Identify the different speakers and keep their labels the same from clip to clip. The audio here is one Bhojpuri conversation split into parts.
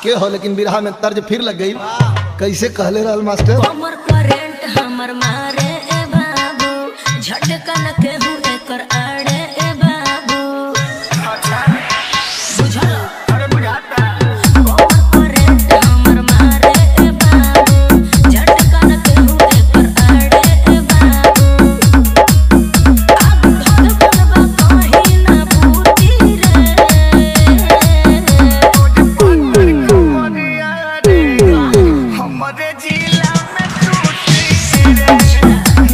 Speaker 1: के हो लेकिन बिरहा में तर्ज फिर लग गई। कैसे कहले रहल मास्टर?
Speaker 2: हमर करेंट हमर मारे ए बाबू, झटका न केहू एकर आड़े ए बाबू। बुझल? अरे बुझाता। हमर करेंट हमर मारे ए बाबू, झटका न केहू एकर आड़े ए बाबू। आग धर बनबा कहीं ना बूती रे।
Speaker 3: हमारे जिला में टूटी रे,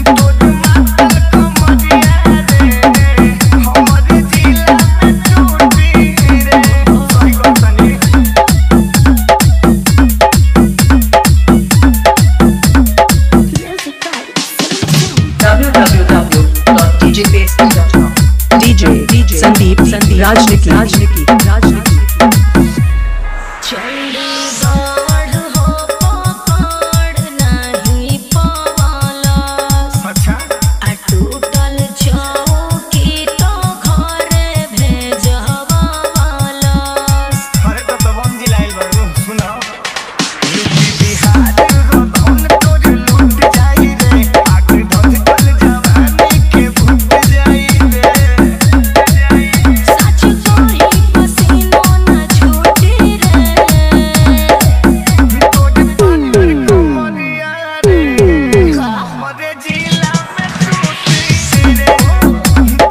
Speaker 3: तोड़ मातल कमरिया रे। हमारे जिला में टूटी रे। सही बात नहीं।
Speaker 4: www.djbasking.com DJ संदीप राजनिकी
Speaker 2: चंडीगढ़ हो पकड़ नहीं पवालस।
Speaker 3: अच्छा
Speaker 2: आ टूटल चौकी तो घरे भेजवालस।
Speaker 3: अरे तो तबन जिलाइल बारू सुनाओ। यूपी बिहार रोधन तोर लूट जाई रे, आग धधकल जवानी के भूख जाई रे।
Speaker 2: सच कही पसीनो न छूटी रे।
Speaker 3: तोड़ पाकर कमरिया रे, हमारे जिला में टूटी रे।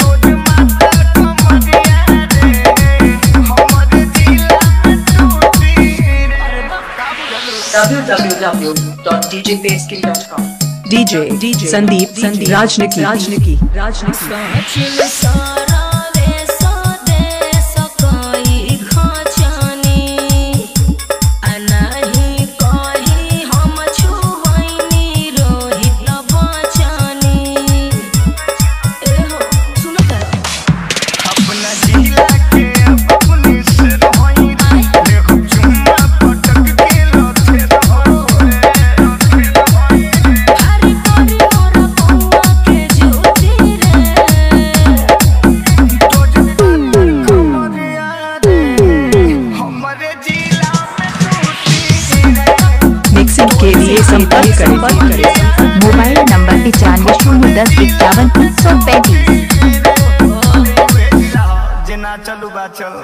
Speaker 3: तोड़ मातल कमरिया रे, हमारे जिला में टूटी रे।
Speaker 4: www.djbasking.com DJ संदीप राजनिकी
Speaker 2: सच सारा वे स्वदेश कई खचानी। आ नहीं कही हम छुवैनी रोहित बचानी। ए हो सुनो त
Speaker 3: अपना जिला के अपनी से रहोई रे, देखो चुम्मा पटक के लथे रहो रे।
Speaker 2: हरी परी मोरा पौआ के ज्योति रे।
Speaker 3: तोड़ पाकर कमरिया रे, हमारे जिला में टूटी रे।
Speaker 4: मिक्सिंग के लिए संपर्क करें
Speaker 5: मोबाइल नंबर 95 010 51 335।
Speaker 3: जना चलू बा चल।